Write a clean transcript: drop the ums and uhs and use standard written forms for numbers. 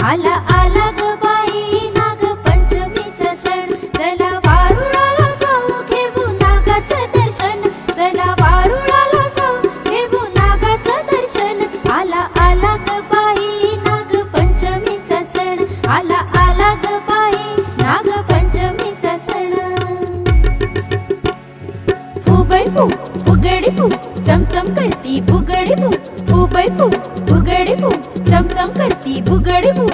आला आला ग बाई नागपंचमीचा सण, चला वारुळाला जाऊ घेऊ नागाचं दर्शन, चला वारुळाला जाऊ घेऊ नागाचं दर्शन. आला आला ग बाई नागपंचमीचा सण, आला आला ग बाई नागपंचमीचा सण. फुगडी फू फुगडी फू चमचम करती फुगडी फू, फुगडी फू फुगडी फू चमचम करती फुगडी फू.